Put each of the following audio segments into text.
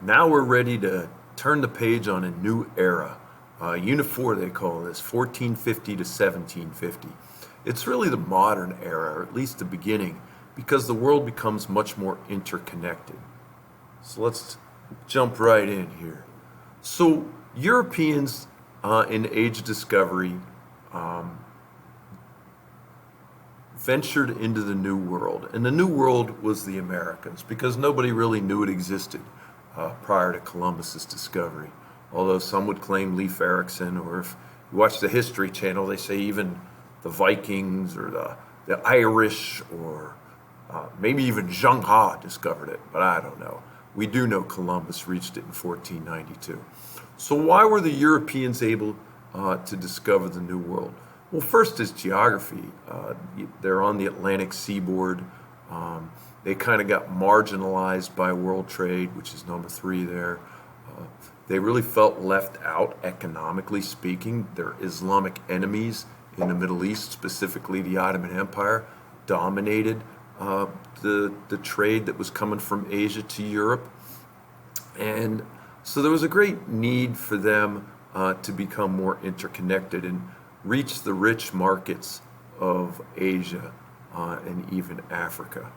Now we're ready to turn the page on a new era. Unifor, they call this, 1450 to 1750. It's really the modern era, or at least the beginning, because the world becomes much more interconnected. So let's jump right in here. So, Europeans in Age of Discovery um, ventured into the New World. And the New World was the Americans because nobody really knew it existed prior to Columbus's discovery. Although some would claim Leif Erikson, or if you watch the History Channel, they say even the Vikings or the Irish or maybe even Zheng He discovered it, but I don't know. We do know Columbus reached it in 1492. So why were the Europeans able to discover the New World? Well, first is geography. They're on the Atlantic seaboard. They kind of got marginalized by world trade, which is number three there. Uh, they really felt left out economically speaking. Their Islamic enemies in the Middle East, specifically the Ottoman Empire, dominated the trade that was coming from Asia to Europe. And so there was a great need for them to become more interconnected and reach the rich markets of Asia and even Africa.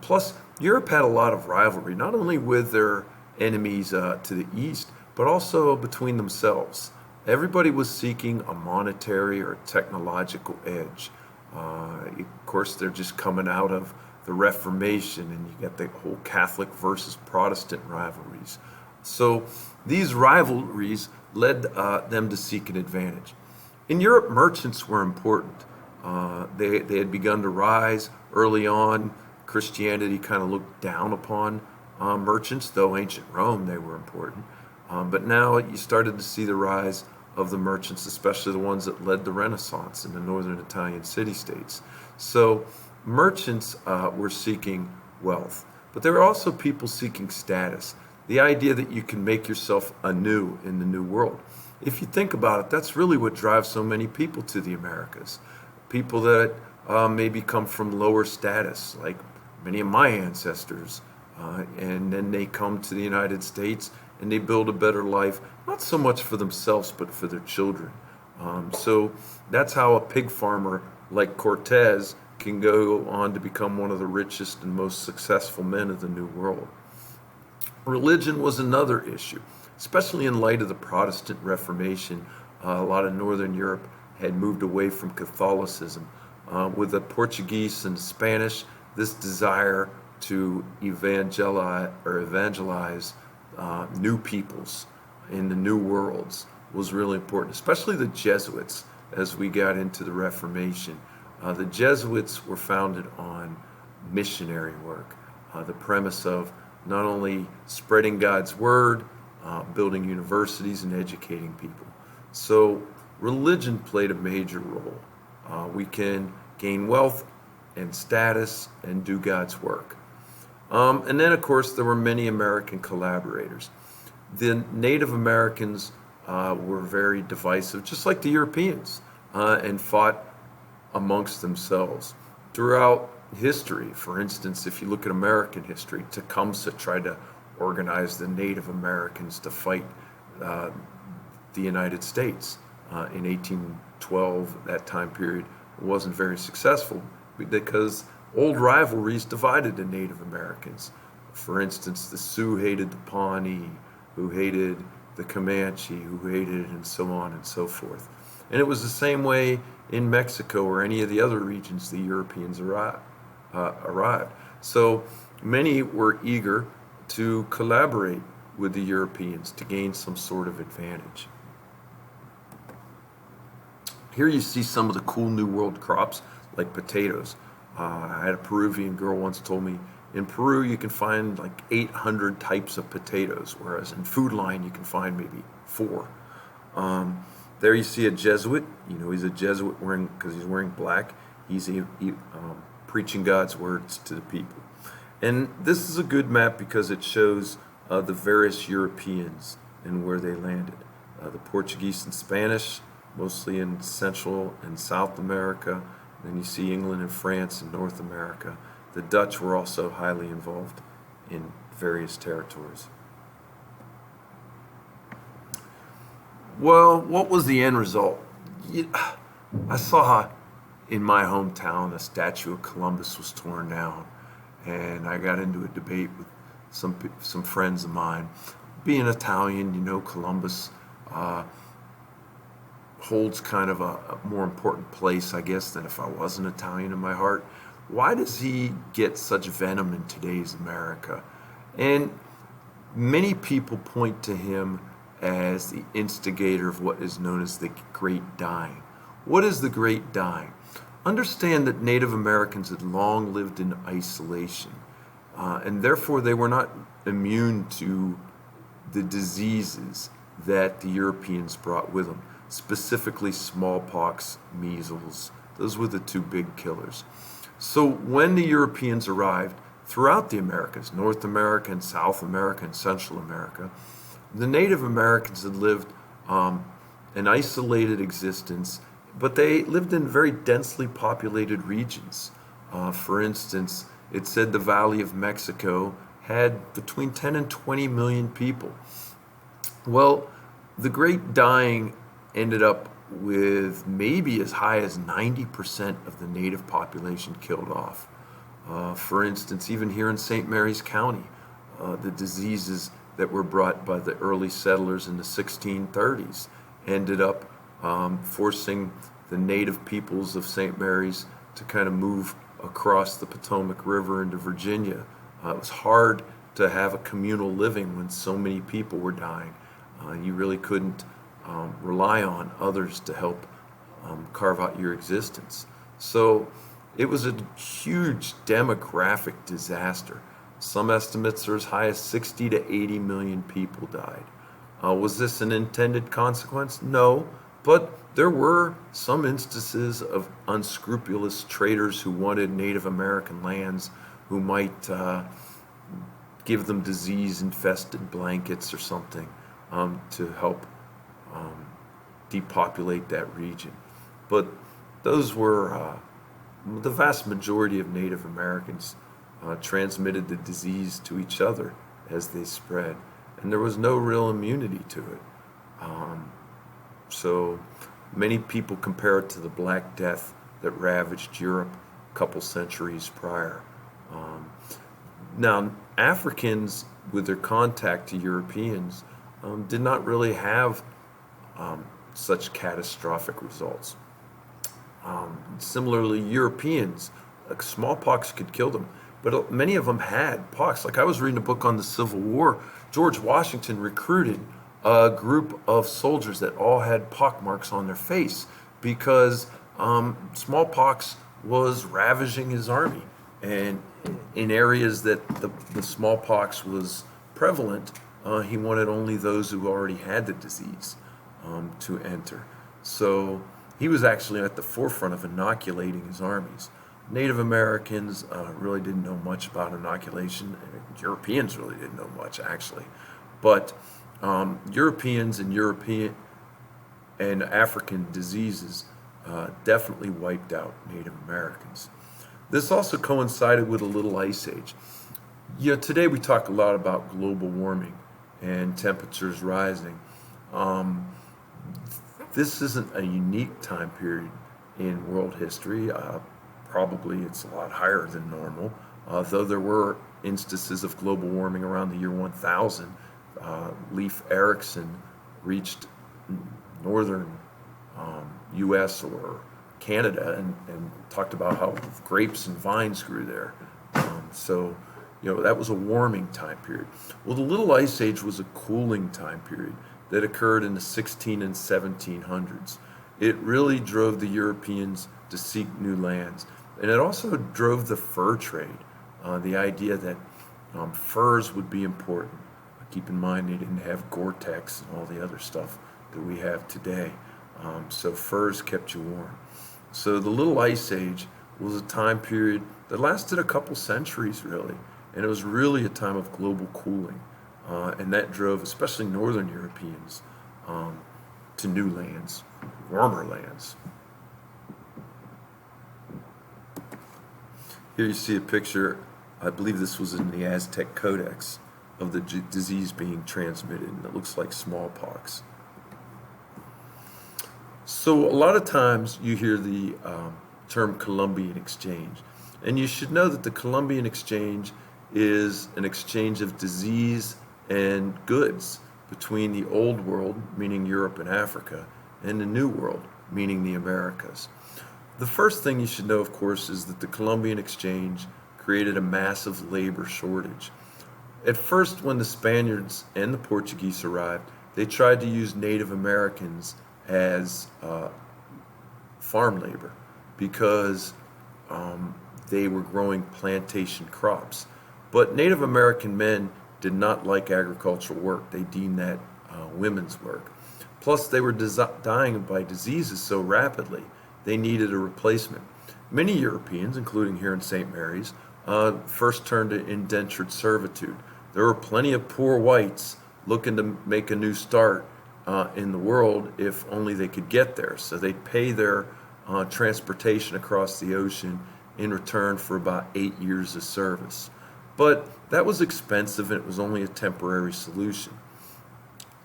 Plus, Europe had a lot of rivalry, not only with their enemies to the east, but also between themselves. Everybody was seeking a monetary or technological edge. Of course, they're just coming out of the Reformation, and you get the whole Catholic versus Protestant rivalries. So these rivalries led them to seek an advantage. In Europe, merchants were important. They had begun to rise early on. Christianity kind of looked down upon merchants, though ancient Rome, they were important. But now you started to see the rise of the merchants, especially the ones that led the Renaissance in the northern Italian city-states. So merchants were seeking wealth, but there were also people seeking status. The idea that you can make yourself anew in the new world. If you think about it, that's really what drives so many people to the Americas. People that maybe come from lower status, like many of my ancestors, and then they come to the United States and they build a better life, not so much for themselves, but for their children. So that's how a pig farmer like Cortez can go on to become one of the richest and most successful men of the New World. Religion was another issue, especially in light of the Protestant Reformation. A lot of Northern Europe had moved away from Catholicism. With the Portuguese and the Spanish, this desire to evangelize new peoples in the new worlds was really important, especially the Jesuits as we got into the Reformation. The Jesuits were founded on missionary work, the premise of not only spreading God's word, building universities, and educating people. So religion played a major role. We can gain wealth and status and do God's work. And then, of course, there were many American collaborators. The Native Americans were very divisive, just like the Europeans, and fought amongst themselves. Throughout history, for instance, if you look at American history, Tecumseh tried to organize the Native Americans to fight the United States in 1812, that time period. It wasn't very successful because old rivalries divided the Native Americans. For instance, the Sioux hated the Pawnee, who hated the Comanche, who hated it, and so on and so forth. And it was the same way in Mexico or any of the other regions the Europeans arrived. So many were eager to collaborate with the Europeans to gain some sort of advantage. Here you see some of the cool New World crops, like potatoes. I had a Peruvian girl once told me in Peru you can find like 800 types of potatoes, whereas in Food Line you can find maybe 4. There you see a Jesuit. You know, he's a Jesuit because he's wearing black. He's preaching God's words to the people. And this is a good map because it shows the various Europeans and where they landed. The Portuguese and Spanish, mostly in Central and South America. Then you see England and France in North America. The Dutch were also highly involved in various territories. Well, what was the end result? You- I saw in my hometown a statue of Columbus was torn down, and I got into a debate with some friends of mine. Being Italian, Columbus uh, holds kind of a more important place, I guess, than if I wasn't Italian in my heart. Why does he get such venom in today's America? And many people point to him as the instigator of what is known as the Great Dying. What is the Great Dying? Understand that Native Americans had long lived in isolation, and therefore they were not immune to the diseases that the Europeans brought with them, specifically smallpox, measles. Those were the two big killers. So when the Europeans arrived throughout the Americas, North America and South America and Central America, the Native Americans had lived an isolated existence, but they lived in very densely populated regions. For instance, it said the Valley of Mexico had between 10 and 20 million people. Well, the Great Dying ended up with maybe as high as 90% of the native population killed off. For instance, even here in St. Mary's County, the diseases that were brought by the early settlers in the 1630s ended up forcing the native peoples of St. Mary's to kind of move across the Potomac River into Virginia. It was hard to have a communal living when so many people were dying. You really couldn't rely on others to help carve out your existence. So it was a huge demographic disaster. Some estimates are as high as 60 to 80 million people died. Was this an intended consequence? No, but there were some instances of unscrupulous traders who wanted Native American lands, who might give them disease-infested blankets or something to help depopulate that region. But those were the vast majority of Native Americans transmitted the disease to each other as they spread, and there was no real immunity to it. So many people compare it to the Black Death that ravaged Europe a couple centuries prior. Now, Africans, with their contact to Europeans, did not really have such catastrophic results. Similarly, Europeans, smallpox could kill them, but many of them had pox. Like I was reading a book on the Civil War. George Washington recruited a group of soldiers that all had pock marks on their face because smallpox was ravaging his army. And in areas that the smallpox was prevalent, he wanted only those who already had the disease to enter. So he was actually at the forefront of inoculating his armies. Native Americans really didn't know much about inoculation. Europeans really didn't know much, actually. But Europeans and African diseases definitely wiped out Native Americans. This also coincided with a little ice age. Today we talk a lot about global warming and temperatures rising. This isn't a unique time period in world history. Probably it's a lot higher than normal, though there were instances of global warming around the year 1000. Leif Erikson reached northern U.S. or Canada and talked about how grapes and vines grew there. So that was a warming time period. Well, the Little Ice Age was a cooling time period that occurred in the 16 and 1700s. It really drove the Europeans to seek new lands. And it also drove the fur trade, the idea that furs would be important. Keep in mind they didn't have Gore-Tex and all the other stuff that we have today. So furs kept you warm. So the Little Ice Age was a time period that lasted a couple centuries, really. And it was really a time of global cooling. And that drove especially northern Europeans to new lands, warmer lands. Here you see a picture, I believe this was in the Aztec Codex, of the disease being transmitted, and it looks like smallpox. So a lot of times you hear the term Columbian Exchange, and you should know that the Columbian Exchange is an exchange of disease and goods between the Old World, meaning Europe and Africa, and the New World, meaning the Americas. The first thing you should know, of course, is that the Columbian Exchange created a massive labor shortage. At first, when the Spaniards and the Portuguese arrived, they tried to use Native Americans as farm labor because they were growing plantation crops. But Native American men did not like agricultural work. They deemed that women's work. Plus, they were dying by diseases so rapidly, they needed a replacement. Many Europeans, including here in St. Mary's, first turned to indentured servitude. There were plenty of poor whites looking to make a new start in the world if only they could get there. So they'd pay their transportation across the ocean in return for about 8 years of service. But that was expensive and it was only a temporary solution.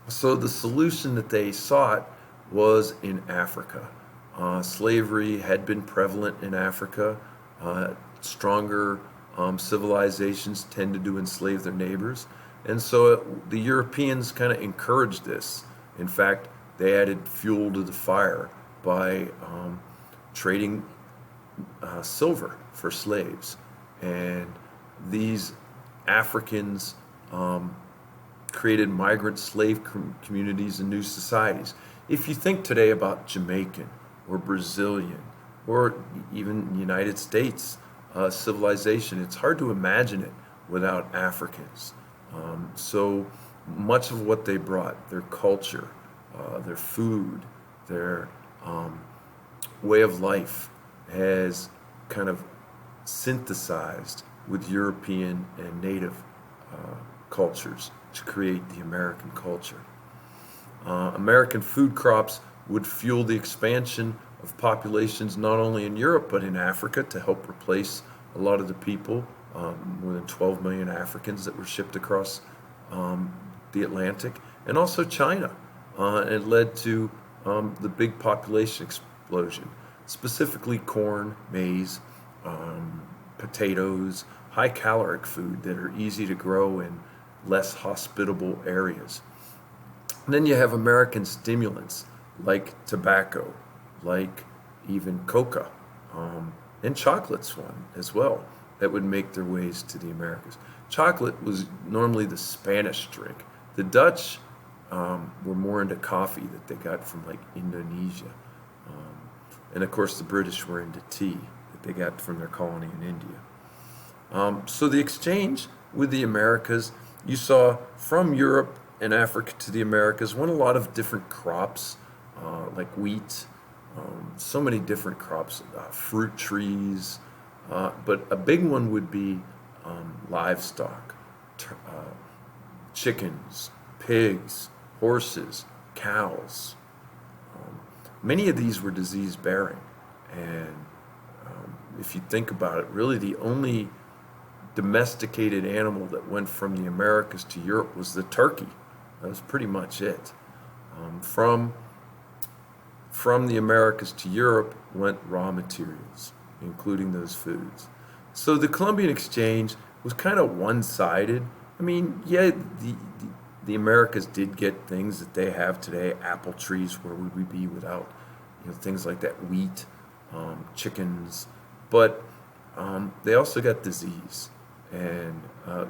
So the solution that they sought was in Africa. Slavery had been prevalent in Africa. Stronger civilizations tended to enslave their neighbors. And so the Europeans kind of encouraged this. In fact, they added fuel to the fire by trading silver for slaves. And these Africans created migrant slave communities and new societies. If you think today about Jamaican or Brazilian or even United States civilization, it's hard to imagine it without Africans. So much of what they brought, their culture, their food, their way of life, has kind of synthesized with European and native cultures to create the American culture. American food crops would fuel the expansion of populations not only in Europe but in Africa to help replace a lot of the people, more than 12 million Africans that were shipped across the Atlantic, and also China. It led to the big population explosion, specifically corn, maize, potatoes, high caloric food that are easy to grow in less hospitable areas. And then you have American stimulants like tobacco, like even coca, and chocolate's one as well, that would make their ways to the Americas. Chocolate was normally the Spanish drink. The Dutch were more into coffee that they got from like Indonesia. And of course the British were into tea that they got from their colony in India. So the exchange with the Americas, you saw from Europe and Africa to the Americas went a lot of different crops, like wheat, so many different crops, fruit trees, but a big one would be livestock, chickens, pigs, horses, cows. Many of these were disease bearing, and if you think about it, really the only domesticated animal that went from the Americas to Europe was the turkey. That was pretty much it. From the Americas to Europe went raw materials, including those foods. So the Columbian Exchange was kind of one-sided. I mean, yeah, the Americas did get things that they have today. Apple trees, where would we be without things like that, wheat, chickens, but they also got disease. And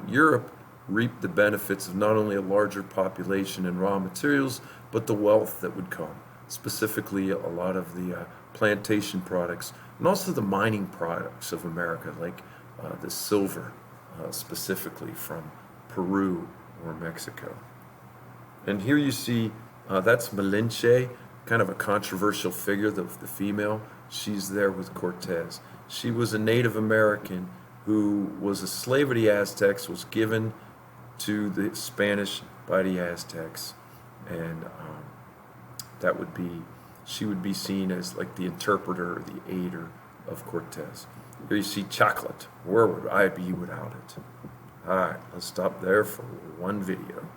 Europe reaped the benefits of not only a larger population and raw materials, but the wealth that would come, specifically a lot of the plantation products and also the mining products of America, like the silver, specifically from Peru or Mexico. And here you see, that's Malinche, kind of a controversial figure, the female. She's there with Cortez. She was a Native American who was a slave of the Aztecs, was given to the Spanish by the Aztecs, and she would be seen as like the interpreter or the aider of Cortez. Here you see chocolate. Where would I be without it? All right, let's stop there for one video.